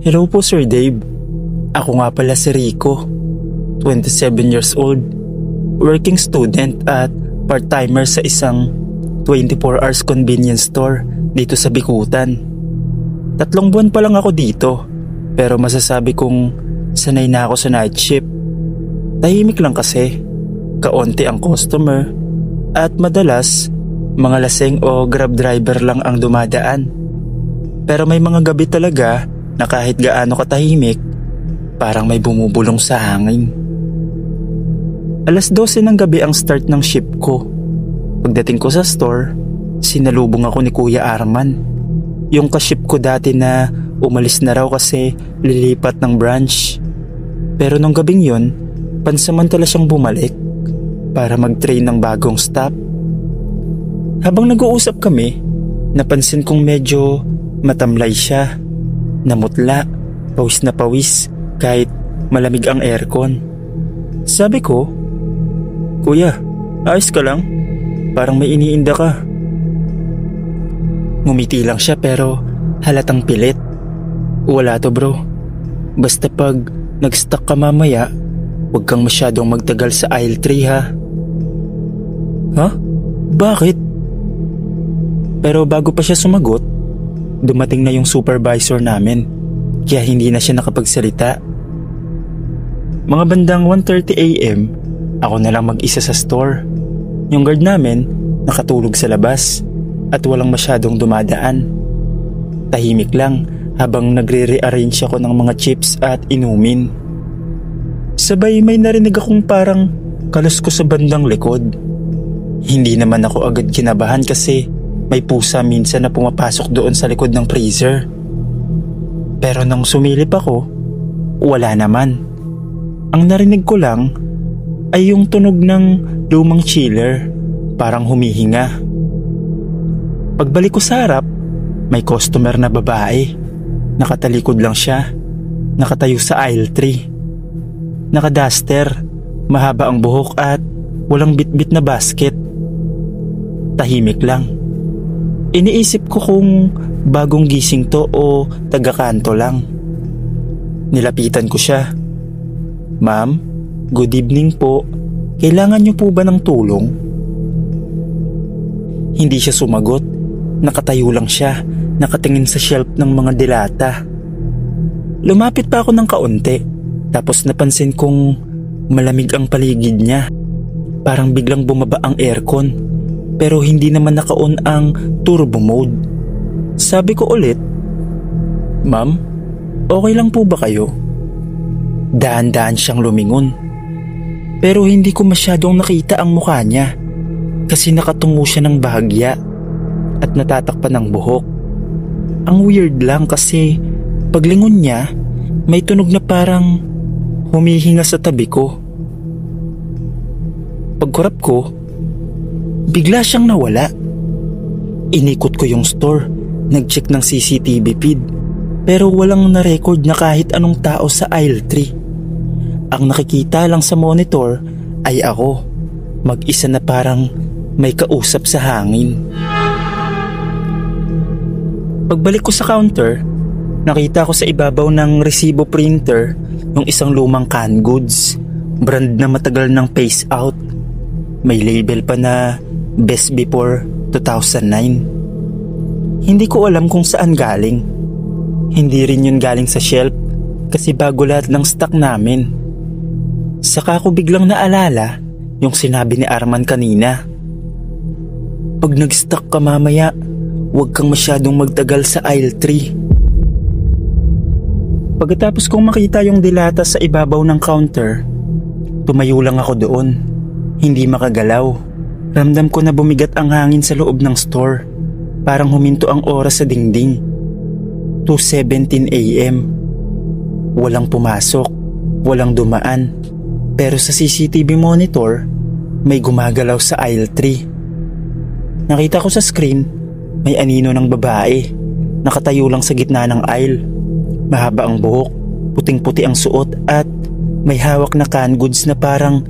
Hello po Sir Dave. Ako nga pala si Rico, 27 years old, working student at part-timer sa isang 24 hours convenience store dito sa Bikutan. 3 buwan pa lang ako dito, pero masasabi kong sanay na ako sa night shift. Tahimik lang kasi, kaunti ang customer at madalas mga laseng o grab driver lang ang dumadaan. Pero may mga gabi talaga na kahit gaano katahimik, parang may bumubulong sa hangin. 12:00 ng gabi ang start ng shift ko. Pagdating ko sa store, sinalubong ako ni Kuya Arman, yung ka-shift ko dati na umalis na raw kasi lilipat ng branch. Pero nung gabing yun, pansamantala siyang bumalik para mag-train ng bagong staff. Habang nag-uusap kami, napansin kong medyo matamlay siya. Namutla, pawis na pawis kahit malamig ang aircon. Sabi ko, "Kuya, ayos ka lang? Parang may iniinda ka." Ngumiti lang siya pero halatang pilit. "Wala to bro. Basta pag nag-stuck ka mamaya, huwag kang masyadong magtagal sa aisle 3 ha." "Ha? Bakit?" Pero bago pa siya sumagot, dumating na yung supervisor namin, kaya hindi na siya nakapagsalita. Mga bandang 1:30 AM, ako na lang mag-isa sa store. Yung guard namin nakatulog sa labas at walang masyadong dumadaan. Tahimik lang habang nagre-rearrange ako ng mga chips at inumin. Sabay may narinig akong parang kalas ko sa bandang likod. Hindi naman ako agad kinabahan kasi may pusa minsan na pumapasok doon sa likod ng freezer. Pero nang sumilip ako, wala naman. Ang narinig ko lang ay yung tunog ng lumang chiller, parang humihinga. Pagbalik ko sa harap, may customer na babae. Nakatalikod lang siya, nakatayo sa aisle 3. Nakaduster, mahaba ang buhok at walang bitbit na basket. Tahimik lang. Iniisip ko kung bagong gising to o taga-kanto lang. Nilapitan ko siya. "Ma'am, good evening po. Kailangan niyo po ba ng tulong?" Hindi siya sumagot. Nakatayo lang siya, nakatingin sa shelf ng mga dilata. Lumapit pa ako ng kaunti, tapos napansin kong malamig ang paligid niya. Parang biglang bumaba ang aircon. Pero hindi naman naka-on ang turbo mode. Sabi ko ulit, "Ma'am, okay lang po ba kayo?" Daan-daan siyang lumingon. Pero hindi ko masyadong nakita ang mukha niya kasi nakatungo siya ng bahagya at natatakpan ng buhok. Ang weird lang kasi paglingon niya, may tunog na parang humihinga sa tabi ko. Pagkurap ko, bigla siyang nawala. Inikot ko yung store, nag-check ng CCTV feed, pero walang na-record na kahit anong tao sa aisle 3. Ang nakikita lang sa monitor ay ako, mag-isa na parang may kausap sa hangin. Pagbalik ko sa counter, nakita ko sa ibabaw ng resibo printer yung isang lumang canned goods, brand na matagal ng phase out. May label pa na Best Before 2009. Hindi ko alam kung saan galing. Hindi rin yun galing sa shelf kasi bago lahat ng stock namin. Saka ko biglang naalala yung sinabi ni Arman kanina. "Pag nag-stock ka mamaya, huwag kang masyadong magtagal sa aisle 3. Pagkatapos kong makita yung dilata sa ibabaw ng counter, tumayo lang ako doon. Hindi makagalaw. Ramdam ko na bumigat ang hangin sa loob ng store. Parang huminto ang oras sa dingding. 2:17 AM. Walang pumasok, walang dumaan. Pero sa CCTV monitor, may gumagalaw sa aisle 3. Nakita ko sa screen, may anino ng babae. Nakatayo lang sa gitna ng aisle. Mahaba ang buhok, puting-puti ang suot at may hawak na canned goods na parang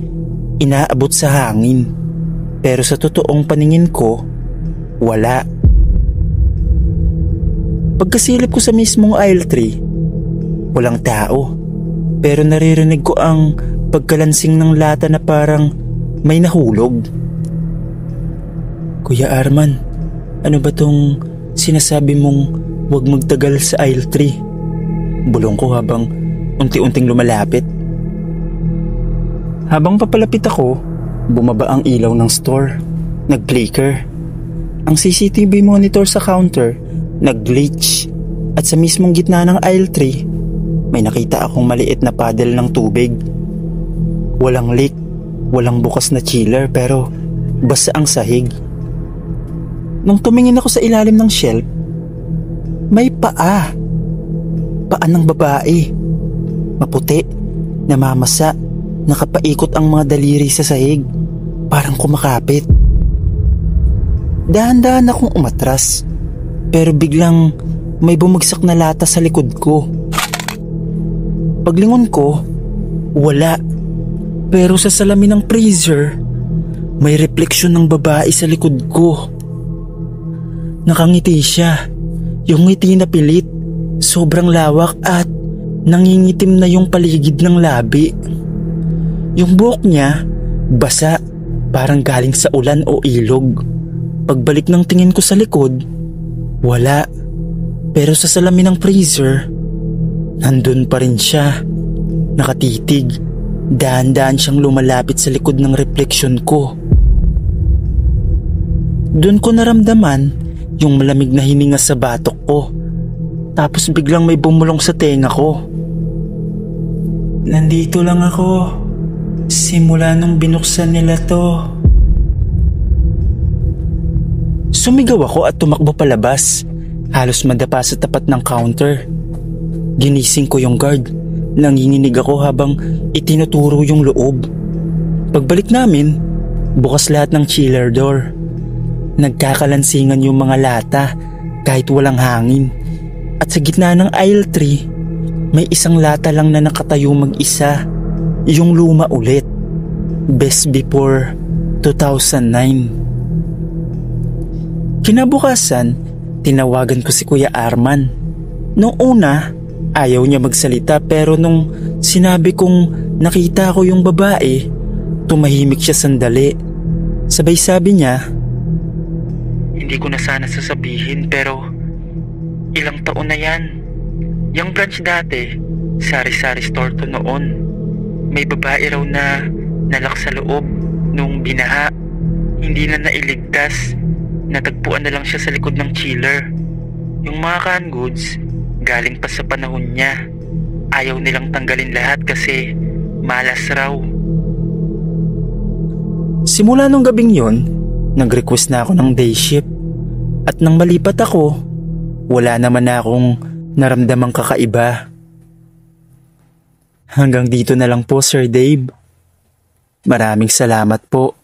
inaabot sa hangin. Pero sa totoong paningin ko, wala. Pagkasilip ko sa mismong aisle 3, Walang tao. Pero naririnig ko ang pagkalansing ng lata na parang may nahulog. Kuya Arman, ano ba tong sinasabi mong huwag magtagal sa aisle 3? Bulong ko habang unti-unting lumalapit. Habang papalapit ako, bumaba ang ilaw ng store. Nag-flicker. Ang CCTV monitor sa counter nag-glitch. At sa mismong gitna ng aisle 3, may nakita akong maliit na paddle ng tubig. Walang leak, walang bukas na chiller pero basa ang sahig. Nung tumingin ako sa ilalim ng shelf, may paa. Paa ng babae. Maputi, namamasa, nakapaikot ang mga daliri sa sahig. Parang kumakapit. Dahan-dahan akong umatras. Pero biglang may bumagsak na lata sa likod ko. Paglingon ko, wala. Pero sa salamin ng freezer, may refleksyon ng babae sa likod ko. Nakangiti siya. Yung ngiti na pilit, sobrang lawak at nangingitim na yung paligid ng labi. Yung buhok niya, basa, parang galing sa ulan o ilog. Pagbalik ng tingin ko sa likod, wala. Pero sa salamin ng freezer, nandun pa rin siya. Nakatitig. Dahan-dahan siyang lumalapit sa likod ng refleksyon ko. Doon ko naramdaman yung malamig na hininga sa batok ko. Tapos biglang may bumulong sa tenga ko. Nandito lang ako. Simula nung binuksan nila to. Sumigaw ako at tumakbo palabas. Halos madapa sa tapat ng counter. Ginising ko yung guard. Nanginginig ako habang itinuturo yung loob. Pagbalik namin, bukas lahat ng chiller door. Nagkakalansingan yung mga lata kahit walang hangin. At sa gitna ng aisle 3, may isang lata lang na nakatayo mag-isa. Yung luma ulit. Best before 2009. Kinabukasan, tinawagan ko si Kuya Arman. Noong una, ayaw niya magsalita pero nung sinabi kong nakita ko yung babae, tumahimik siya sandali. Sabay sabi niya, "Hindi ko na sana sasabihin pero ilang taon na yan. Yung branch dati, sari-sari store to noon. May babae raw na nalak sa loob nung binaha. Hindi na nailigtas. Natagpuan na lang siya sa likod ng chiller. Yung mga canned goods, galing pa sa panahon niya. Ayaw nilang tanggalin lahat kasi malas raw." Simula nung gabing yon, nag-request na ako ng day shift. At nang malipat ako, wala naman na akong naramdamang kakaiba. Hanggang dito na lang po, Sir Dave. Maraming salamat po.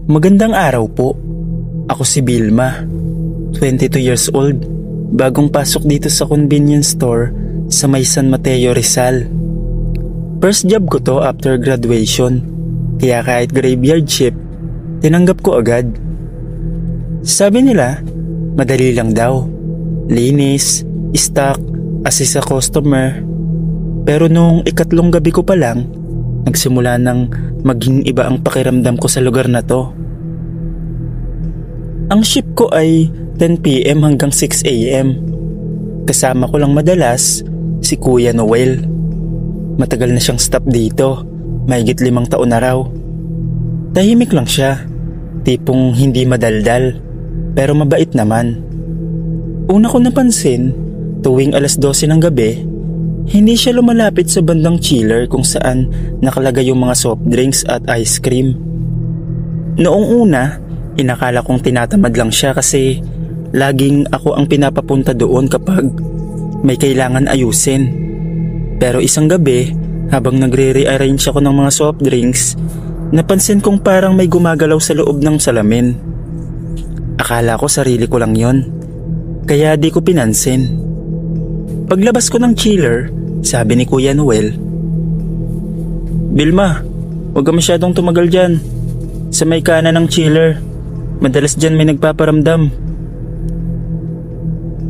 Magandang araw po. Ako si Vilma, 22 years old, bagong pasok dito sa convenience store sa may San Mateo, Rizal. First job ko to after graduation, kaya kahit graveyard shift, tinanggap ko agad. Sabi nila, madali lang daw. Linis, stock, assist sa customer. Pero nung ikatlong gabi ko pa lang, nagsimula ng maging iba ang pakiramdam ko sa lugar na to. Ang shift ko ay 10 PM hanggang 6 AM. Kasama ko lang madalas si Kuya Noel. Matagal na siyang staff dito, mahigit 5 taon na raw. Tahimik lang siya, tipong hindi madaldal, pero mabait naman. Una ko napansin, tuwing alas 12 ng gabi, hindi siya lumalapit sa bandang chiller kung saan nakalagay yung mga soft drinks at ice cream. Noong una, inakala kong tinatamad lang siya kasi laging ako ang pinapapunta doon kapag may kailangan ayusin. Pero isang gabi, habang nagre-rearrange ako ng mga soft drinks, napansin kong parang may gumagalaw sa loob ng salamin. Akala ko sarili ko lang yon, kaya di ko pinansin. Paglabas ko ng chiller, sabi ni Kuya Noel, "Vilma, huwag ka masyadong tumagal dyan. Sa may kanan ng chiller. Madalas dyan may nagpaparamdam.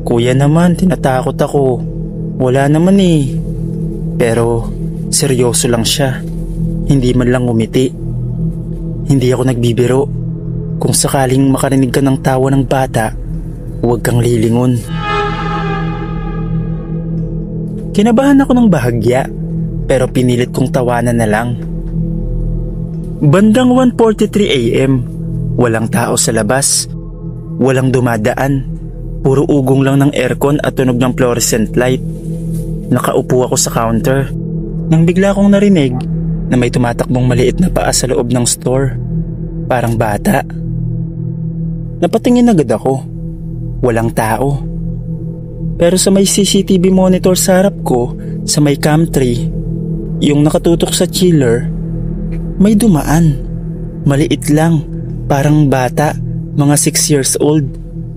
Kuya naman, tinatakot ako. Wala naman eh. Pero seryoso lang siya. Hindi man lang umiti. Hindi ako nagbibiro. Kung sakaling makarinig ka ng tawa ng bata, huwag kang lilingon. Kinabahan ako ng bahagya, pero pinilit kong tawanan na lang. Bandang 1:43 AM, walang tao sa labas, walang dumadaan, puro ugong lang ng aircon at tunog ng fluorescent light. Nakaupo ako sa counter nang bigla kong narinig na may tumatakbong maliit na paa sa loob ng store, parang bata. Napatingin agad ako, walang tao. Pero sa may CCTV monitor sa harap ko, sa may cam tray, yung nakatutok sa chiller, may dumaan. Maliit lang, parang bata, mga 6 years old,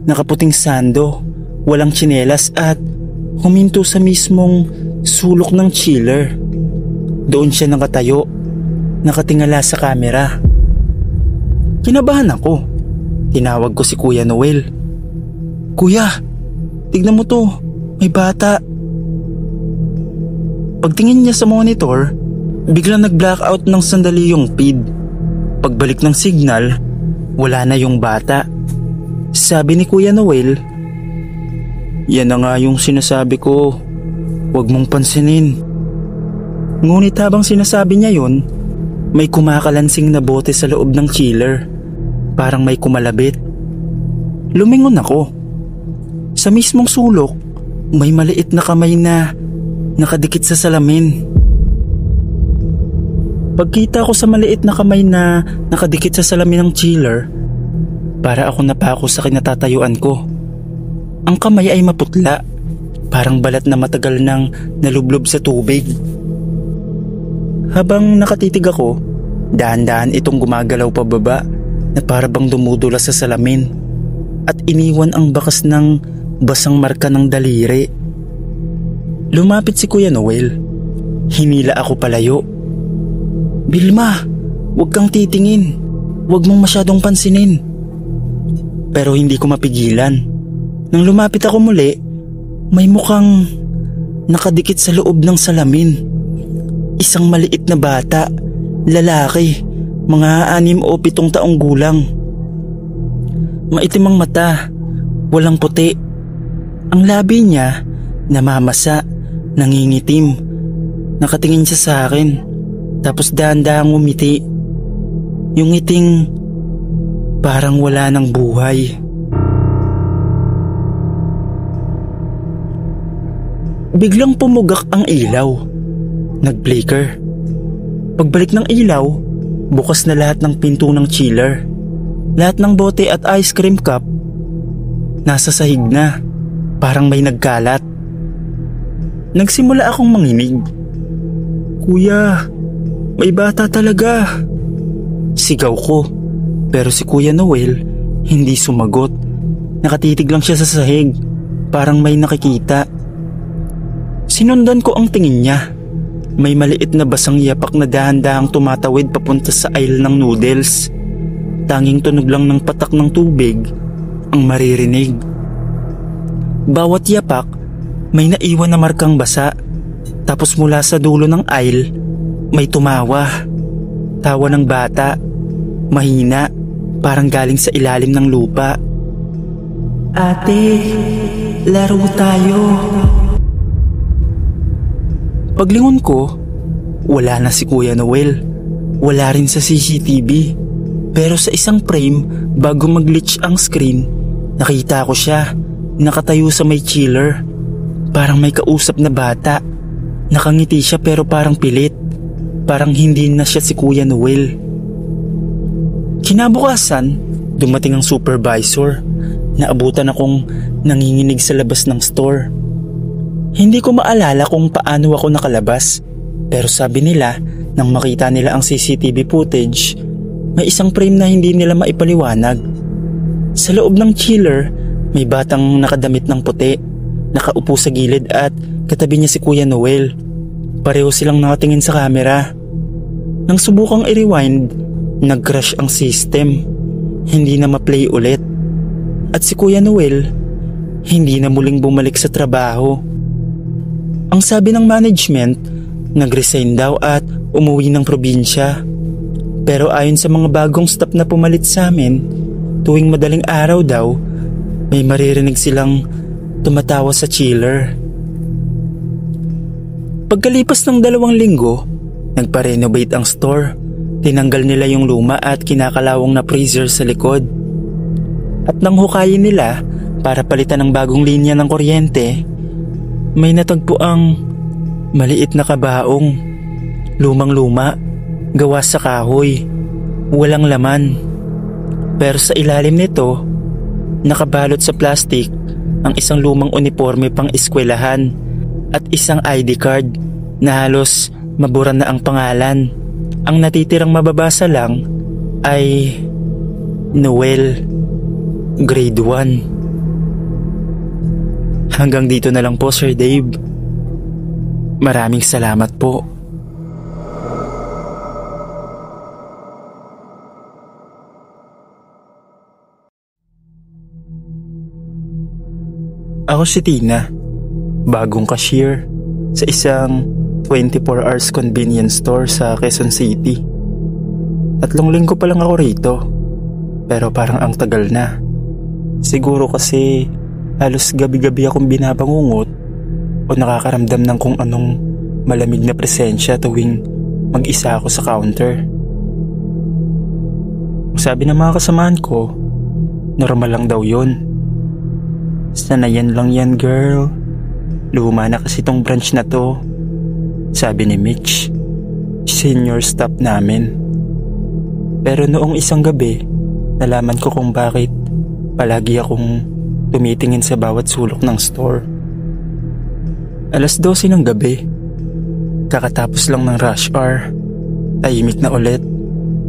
nakaputing sando, walang tsinelas at huminto sa mismong sulok ng chiller. Doon siya nakatayo, nakatingala sa camera. Kinabahan ako. Tinawag ko si Kuya Noel. Kuya, tignan mo to, may bata. Pagtingin niya sa monitor, biglang nag-blackout ng sandali yung feed. Pagbalik ng signal, wala na yung bata. Sabi ni Kuya Noel, yan na nga yung sinasabi ko, huwag mong pansinin. Ngunit habang sinasabi niya yun, may kumakalansing na bote sa loob ng chiller. Parang may kumalabit. Lumingon ako. Sa mismong sulok, may maliit na kamay na nakadikit sa salamin. Pagkita ko sa maliit na kamay na nakadikit sa salamin ng chiller, para ako napako sa kinatatayuan ko. Ang kamay ay maputla, parang balat na matagal nang nalublob sa tubig. Habang nakatitig ako, dahan-dahan itong gumagalaw pababa na para bang dumudulas sa salamin at iniwan ang bakas ng basang marka ng daliri. Lumapit si Kuya Noel. Hinila ako palayo. Bilma, huwag kang titingin. Huwag mong masyadong pansinin. Pero hindi ko mapigilan. Nang lumapit ako muli, may mukhang nakadikit sa loob ng salamin. Isang maliit na bata, lalaki, mga 6 o 7 taong gulang. Maitim ang mata, walang puti. Ang labi niya, namamasa, nangingitim. Nakatingin siya sa akin, tapos dahan-dahang umiti. Yung ngiting parang wala ng buhay. Biglang pumugak ang ilaw. Nag-flicker. Pagbalik ng ilaw, bukas na lahat ng pinto ng chiller. Lahat ng bote at ice cream cup nasa sahig na, parang may nagkalat. Nagsimula akong manginig. Kuya, may bata talaga. Sigaw ko, pero si Kuya Noel hindi sumagot. Nakatitig lang siya sa sahig, parang may nakikita. Sinundan ko ang tingin niya. May maliit na basang yapak na dahan-dahang tumatawid papunta sa aisle ng noodles. Tanging tunog lang ng patak ng tubig ang maririnig. Bawat yapak may naiwan na markang basa. Tapos mula sa dulo ng aisle may tumawa. Tawa ng bata, mahina, parang galing sa ilalim ng lupa. Ate, laro tayo. Paglingon ko, wala na si Kuya Noel. Wala rin sa CCTV. Pero sa isang frame, bago mag-glitch ang screen, nakita ko siya, nakatayo sa may chiller. Parang may kausap na bata. Nakangiti siya pero parang pilit. Parang hindi na siya si Kuya Noel. Kinabukasan, dumating ang supervisor. Naabutan akong nanginginig sa labas ng store. Hindi ko maalala kung paano ako nakalabas, pero sabi nila nang makita nila ang CCTV footage, may isang frame na hindi nila maipaliwanag. Sa loob ng chiller, may batang nakadamit ng puti, nakaupo sa gilid at katabi niya si Kuya Noel. Pareho silang nakatingin sa camera. Nang subukang i-rewind, Nag-crash ang system, hindi na ma-play ulit. At si Kuya Noel, hindi na muling bumalik sa trabaho. Ang sabi ng management, nag-resign daw at umuwi ng probinsya. Pero ayon sa mga bagong staff na pumalit sa amin, tuwing madaling araw daw, may maririnig silang tumatawa sa chiller. Pagkalipas ng 2 linggo, nagpa-renovate ang store. Tinanggal nila yung luma at kinakalawang na freezer sa likod. At nang hukayin nila para palitan ng bagong linya ng kuryente, may natagpo ang maliit na kabaong, lumang-luma, gawa sa kahoy, walang laman. Pero sa ilalim nito, nakabalot sa plastik ang isang lumang uniforme pang eskwelahan at isang ID card na halos mabura na ang pangalan. Ang natitirang mababasa lang ay Noel, Grade 1. Hanggang dito na lang po, Sir Dave. Maraming salamat po. Ako si Tina, bagong cashier sa isang 24 hours convenience store sa Quezon City. 3 linggo pa lang ako rito, pero parang ang tagal na. Siguro kasi halos gabi-gabi akong binabangungot o nakakaramdam ng kung anong malamig na presensya tuwing mag-isa ako sa counter. Sabi ng mga kasamahan ko, normal lang daw yun. Sanayan lang yan, girl. Luma na kasi tong branch na to, sabi ni Mitch, senior staff namin. Pero noong isang gabi, nalaman ko kung bakit palagi akong tumitingin sa bawat sulok ng store. 12:00 ng gabi, kakatapos lang ng rush hour. Tahimik na ulit.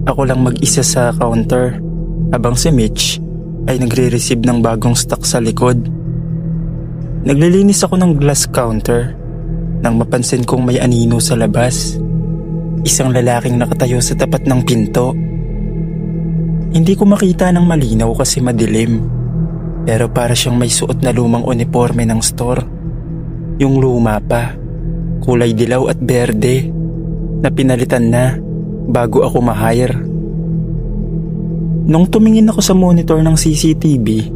Ako lang mag-isa sa counter habang si Mitch ay nagre-receive ng bagong stock sa likod. Naglilinis ako ng glass counter nang mapansin kong may anino sa labas. Isang lalaking nakatayo sa tapat ng pinto. Hindi ko makita ng malinaw kasi madilim, pero para siyang may suot na lumang uniforme ng store. Yung luma pa, kulay dilaw at berde, na pinalitan na bago ako ma-hire. Nung tumingin ako sa monitor ng CCTV,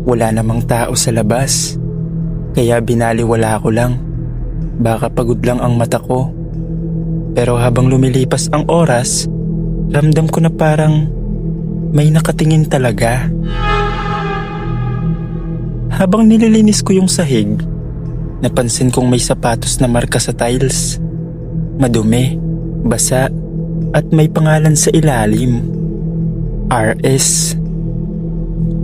wala namang tao sa labas. Kaya binaliwala ko lang. Baka pagod lang ang mata ko. Pero habang lumilipas ang oras, ramdam ko na parang may nakatingin talaga. Habang nililinis ko yung sahig, napansin kong may sapatos na marka sa tiles. Madumi, basa, at may pangalan sa ilalim. RS.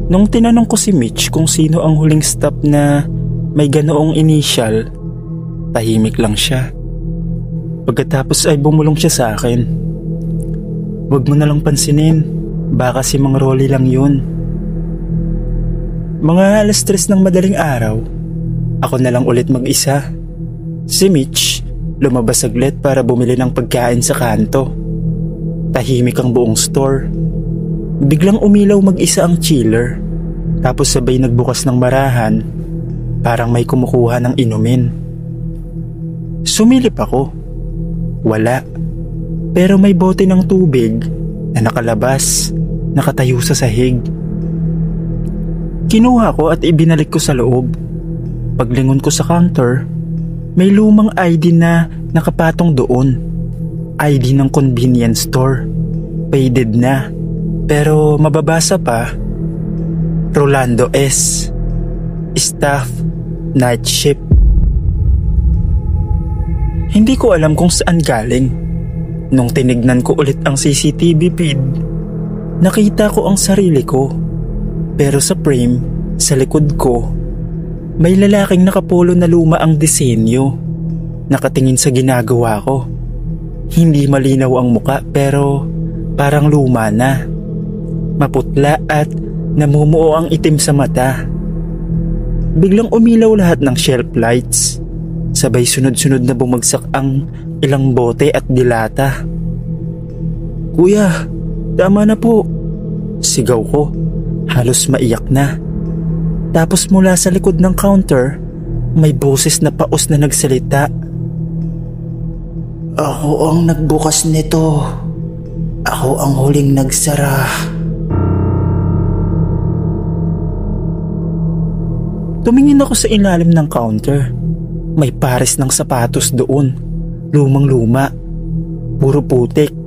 Nung tinanong ko si Mitch kung sino ang huling staff na may ganoong initial, tahimik lang siya. Pagkatapos ay bumulong siya sa akin. Huwag mo na lang pansinin, baka si Mang Rolly lang yun. Mga 3:00 ng madaling araw, ako na lang ulit mag-isa. Si Mitch lumabas saglit para bumili ng pagkain sa kanto. Tahimik ang buong store. Biglang umilaw mag-isa ang chiller, tapos sabay nagbukas ng marahan. Parang may kumukuha ng inumin. Sumilip ako. Wala. Pero may bote ng tubig na nakalabas, nakatayo sa sahig. Kinuha ko at ibinalik ko sa loob. Paglingon ko sa counter, may lumang ID na nakapatong doon. ID ng convenience store. Faded na, pero mababasa pa. Rolando S. Staff, night shift. Hindi ko alam kung saan galing. Nung tinignan ko ulit ang CCTV feed, nakita ko ang sarili ko. Pero sa frame, sa likod ko, may lalaking nakapolo na luma ang disenyo. Nakatingin sa ginagawa ko. Hindi malinaw ang muka pero parang luma na. Maputla at namumuo ang itim sa mata. Biglang umilaw lahat ng shelf lights. Sabay sunod-sunod na bumagsak ang ilang bote at dilata. Kuya, Tama na po. Sigaw ko, halos maiyak na. Tapos mula sa likod ng counter, may boses na paos na nagsalita. Ako ang nagbukas nito. Ako ang huling nagsara. Tumingin ako sa ilalim ng counter. May pares ng sapatos doon. Lumang-luma. Puro putik.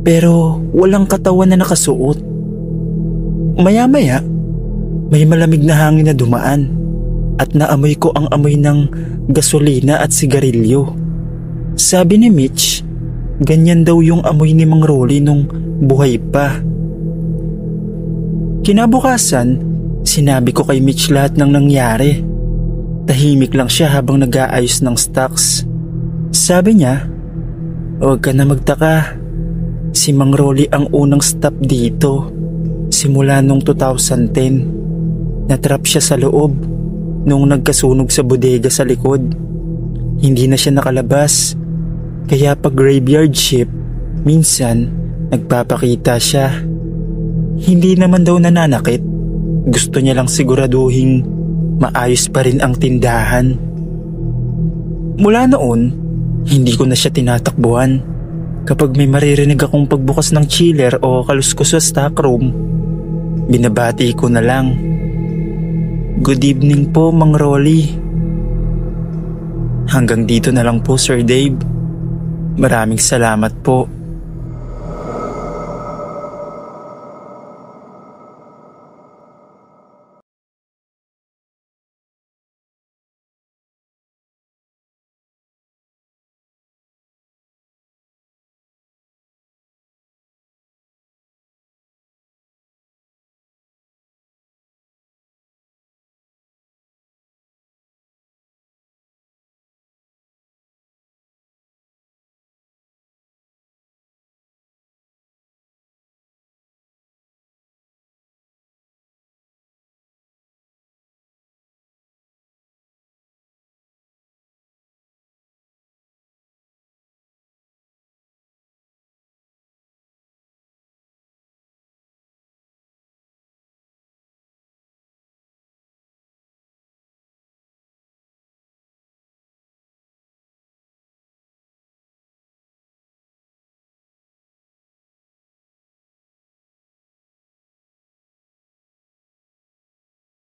Pero walang katawan na nakasuot. Maya-maya, may malamig na hangin na dumaan. At naamoy ko ang amoy ng gasolina at sigarilyo. Sabi ni Mitch, ganyan daw yung amoy ni Mang Rolly nung buhay pa. Kinabukasan, sinabi ko kay Mitch lahat ng nangyari. Tahimik lang siya habang nag-aayos ng stocks. Sabi niya, huwag ka na magtaka. Si Mang Rolly ang unang stop dito. Simula nung 2010. Natrap siya sa loob nung nagkasunog sa bodega sa likod. Hindi na siya nakalabas. Kaya pag graveyard shift, minsan nagpapakita siya. Hindi naman daw nananakit. Gusto niya lang siguraduhing maayos pa rin ang tindahan. Mula noon, hindi ko na siya tinatakbuhan. Kapag may maririnig akong pagbukas ng chiller o kaluskos sa stockroom, binabati ko na lang. Good evening po, Mang Rolly. Hanggang dito na lang po, Sir Dave. Maraming salamat po.